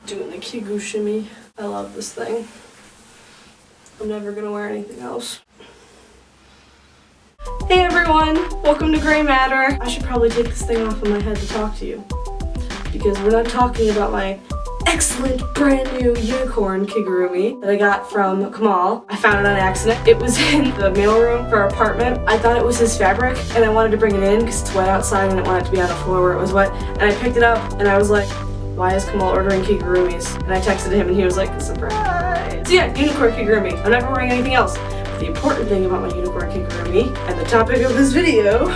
Doing the Kigu shimmy. I love this thing. I'm never gonna wear anything else. Hey everyone, welcome to Gray Matter. I should probably take this thing off of my head to talk to you, because we're not talking about my excellent brand new unicorn kigurumi that I got from Kamal. I found it on accident. It was in the mailroom for our apartment. I thought it was his fabric and I wanted to bring it in because it's wet outside and I didn't want it to be on the floor where it was wet. And I picked it up and I was like, why is Kamal ordering kigurumis? And I texted him and he was like, surprise! So yeah, unicorn kigurumi. I'm never wearing anything else. But the important thing about my unicorn kigurumi, and the topic of this video,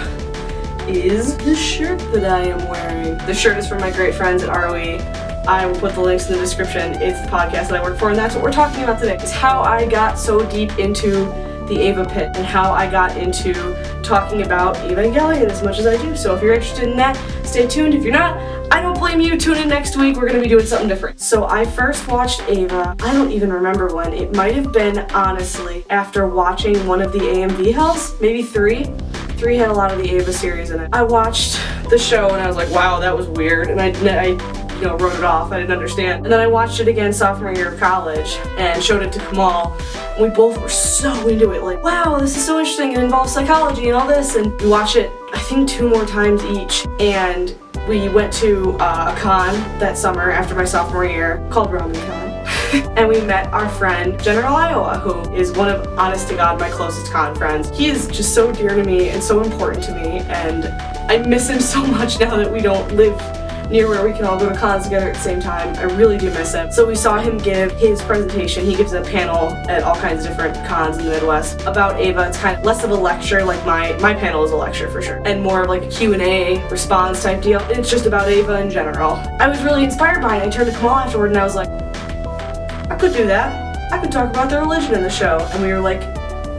is the shirt that I am wearing. The shirt is from my great friends at ROE. I will put the links in the description. It's the podcast that I work for, and that's what we're talking about today, is how I got so deep into the Eva pit and how I got into talking about Evangelion as much as I do. So if you're interested in that, stay tuned. If you're not, I don't blame you. Tune in next week. We're going to be doing something different. So I first watched Eva, I don't even remember when. It might have been, honestly, after watching one of the AMV hells, maybe 3. 3 had a lot of the Eva series in it. I watched the show and I was like, wow, that was weird. And I wrote it off. I didn't understand. And then I watched it again sophomore year of college and showed it to Kamal. We both were so into it, like, wow, this is so interesting. It involves psychology and all this. And we watched it, I think, 2 more times each. And we went to a con that summer after my sophomore year called Ramen Con. And we met our friend, General Iowa, who is one of, honest to God, my closest con friends. He is just so dear to me and so important to me. And I miss him so much now that we don't live near where we can all go to cons together at the same time. I really do miss him. So we saw him give his presentation. He gives a panel at all kinds of different cons in the Midwest about Eva. It's kind of less of a lecture, like my panel is a lecture for sure, and more of like a Q&A response type deal. It's just about Eva in general. I was really inspired by it. I turned to Kamal afterward and I was like, I could do that. I could talk about the religion in the show. And we were like,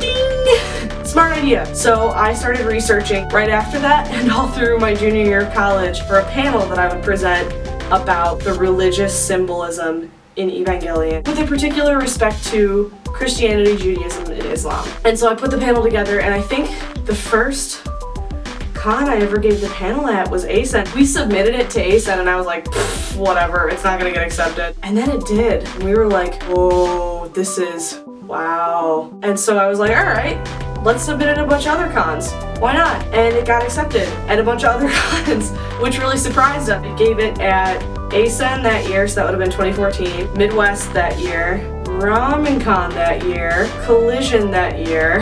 ding! Smart idea. So I started researching right after that and all through my junior year of college for a panel that I would present about the religious symbolism in Evangelion, with a particular respect to Christianity, Judaism, and Islam. And so I put the panel together, and I think the first con I ever gave the panel at was ASEN. We submitted it to ASEN and I was like, whatever, it's not gonna get accepted. And then it did. And we were like, whoa, this is wow. And so I was like, all right, let's submit it at a bunch of other cons. Why not? And it got accepted at a bunch of other cons, which really surprised us. It gave it at ASEN that year, so that would have been 2014, Midwest that year, Ramen Con that year, Collision that year.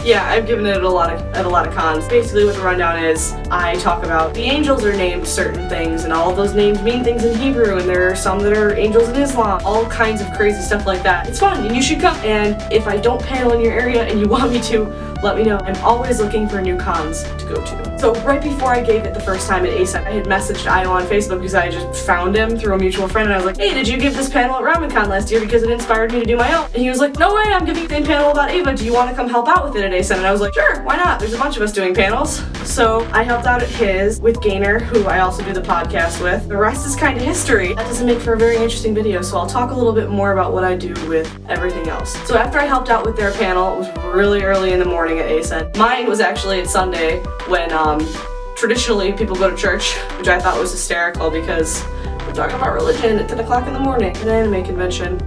Yeah, I've given it at a lot of cons. Basically what the rundown is, I talk about the angels are named certain things, and all of those names mean things in Hebrew, and there are some that are angels in Islam, all kinds of crazy stuff like that. It's fun, and you should come. And if I don't panel in your area and you want me to, let me know. I'm always looking for new cons to go to. So right before I gave it the first time at ASEN, I had messaged Iowa on Facebook because I just found him through a mutual friend, and I was like, hey, did you give this panel at Ramen Con last year because it inspired me to do my own? And he was like, no way, I'm giving the same panel about Eva. Do you want to come help out with it at ASEN? And I was like, sure, why not? There's a bunch of us doing panels. So I helped out at his with Gainer, who I also do the podcast with. The rest is kind of history. That doesn't make for a very interesting video, so I'll talk a little bit more about what I do with everything else. So after I helped out with their panel, it was really early in the morning at ASEN. Mine was actually at Sunday when traditionally people go to church, which I thought was hysterical because we're talking about religion at 10 o'clock in the morning, an anime convention.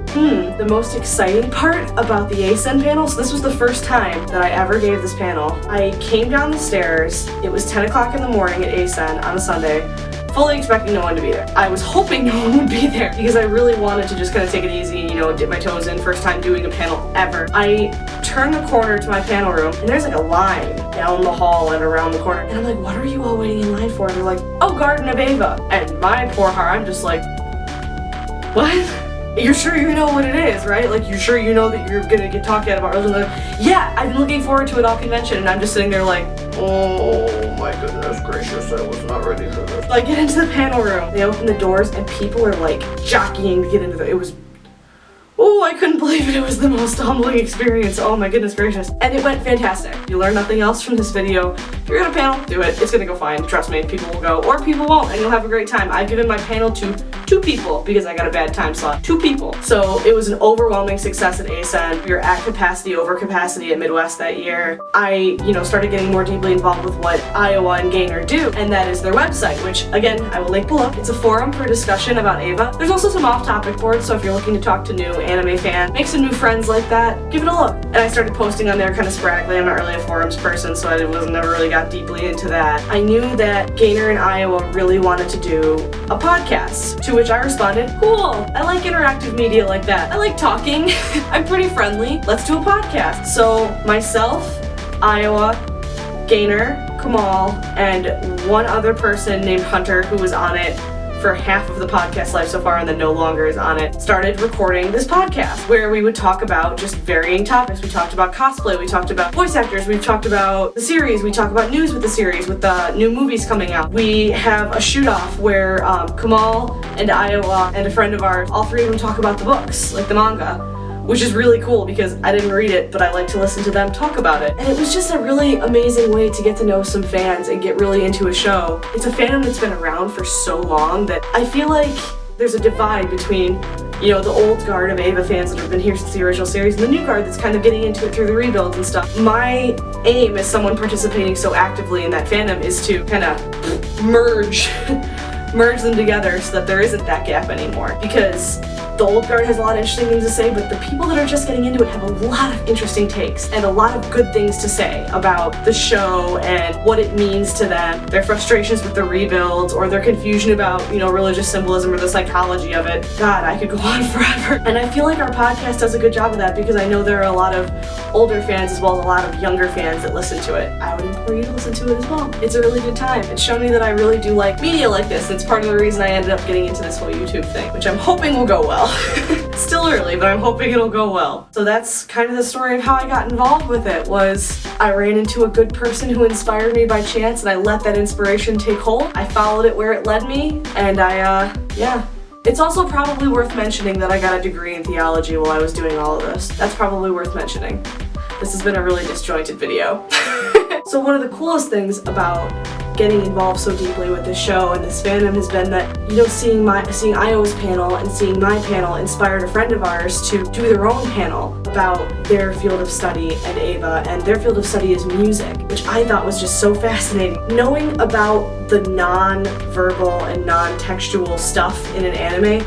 The most exciting part about the ASEN panel, so this was the first time that I ever gave this panel. I came down the stairs, it was 10 o'clock in the morning at ASEN on a Sunday, fully expecting no one to be there. I was hoping no one would be there because I really wanted to just kind of take it easy and, dip my toes in, first time doing a panel ever. I turned the corner to my panel room and there's like a line down the hall and around the corner. And I'm like, what are you all waiting in line for? And they're like, oh, Garden of Eva. And my poor heart, I'm just like, what? You're sure you know what it is, right? Like, you're sure you know that you're gonna get talked at about religion? Like, yeah, I've been looking forward to it all convention, and I'm just sitting there like, oh my goodness gracious, I was not ready for this. I get into the panel room, they open the doors, and people are like jockeying to get into it was, oh, I couldn't believe it. It was the most humbling experience. Oh my goodness gracious. And it went fantastic. You learn nothing else from this video. If you're at a panel, do it. It's gonna go fine. Trust me, people will go, or people won't, and you'll have a great time. I've given my panel to 2 people because I got a bad time slot. 2 people. So it was an overwhelming success at ASEN. We were at capacity, over capacity at Midwest that year. I, started getting more deeply involved with what Iowa and Gainer do, and that is their website, which again, I will link below. It's a forum for discussion about Eva. There's also some off-topic boards, so if you're looking to talk to new anime fans, make some new friends like that, give it a look. And I started posting on there kind of sporadically. I'm not really a forums person, so I never really got deeply into that. I knew that Gainer and Iowa really wanted to do a podcast, to which I responded, cool, I like interactive media like that. I like talking. I'm pretty friendly. Let's do a podcast. So myself, Iowa, Gainer, Kamal, and one other person named Hunter who was on it for half of the podcast life so far and then no longer is on it, started recording this podcast where we would talk about just varying topics. We talked about cosplay, we talked about voice actors, we've talked about the series, we talk about news with the series, with the new movies coming out. We have a shoot-off where Kamal and Iowa and a friend of ours, all 3 of them talk about the books, like the manga, which is really cool because I didn't read it, but I like to listen to them talk about it. And it was just a really amazing way to get to know some fans and get really into a show. It's a fandom that's been around for so long that I feel like there's a divide between, the old guard of Eva fans that have been here since the original series and the new guard that's kind of getting into it through the rebuilds and stuff. My aim as someone participating so actively in that fandom is to kind of merge them together so that there isn't that gap anymore. Because the old guard has a lot of interesting things to say, but the people that are just getting into it have a lot of interesting takes and a lot of good things to say about the show and what it means to them, their frustrations with the rebuilds or their confusion about, religious symbolism or the psychology of it. God, I could go on forever. And I feel like our podcast does a good job of that because I know there are a lot of older fans as well as a lot of younger fans that listen to it. I would implore you to listen to it as well. It's a really good time. It's shown me that I really do like media like this. It's part of the reason I ended up getting into this whole YouTube thing, which I'm hoping will go well. Still early, but I'm hoping it'll go well. So that's kind of the story of how I got involved with it. Was I ran into a good person who inspired me by chance and I let that inspiration take hold. I followed it where it led me and yeah. It's also probably worth mentioning that I got a degree in theology while I was doing all of this. That's probably worth mentioning. This has been a really disjointed video. So one of the coolest things about getting involved so deeply with this show and this fandom has been that, seeing Iowa's panel and seeing my panel inspired a friend of ours to do their own panel about their field of study and Eva, and their field of study is music, which I thought was just so fascinating. Knowing about the non-verbal and non-textual stuff in an anime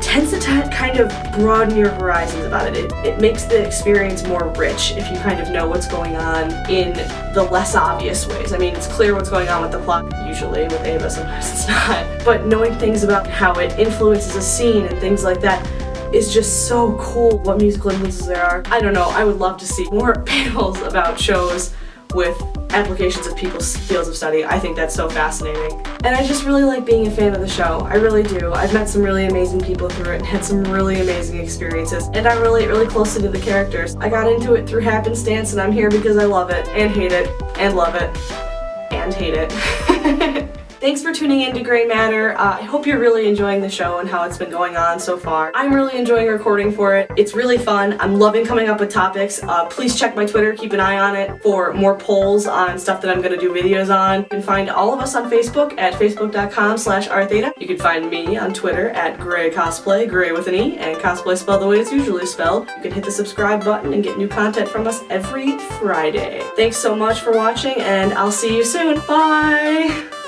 tends to kind of broaden your horizons about it. It makes the experience more rich if you kind of know what's going on in the less obvious ways. I mean, it's clear what's going on with the plot, usually. With Ava, sometimes it's not. But knowing things about how it influences a scene and things like that is just so cool. What musical influences there are. I don't know, I would love to see more panels about shows with applications of people's fields of study. I think that's so fascinating. And I just really like being a fan of the show. I really do. I've met some really amazing people through it and had some really amazing experiences. And I relate really closely to the characters. I got into it through happenstance and I'm here because I love it and hate it and love it and hate it. Thanks for tuning in to Gray Matter. I hope you're really enjoying the show and how it's been going on so far. I'm really enjoying recording for it. It's really fun. I'm loving coming up with topics. Please check my Twitter, keep an eye on it for more polls on stuff that I'm gonna do videos on. You can find all of us on Facebook at facebook.com/rtheta. You can find me on Twitter at Gray Cosplay, Gray with an E, and cosplay spelled the way it's usually spelled. You can hit the subscribe button and get new content from us every Friday. Thanks so much for watching and I'll see you soon. Bye!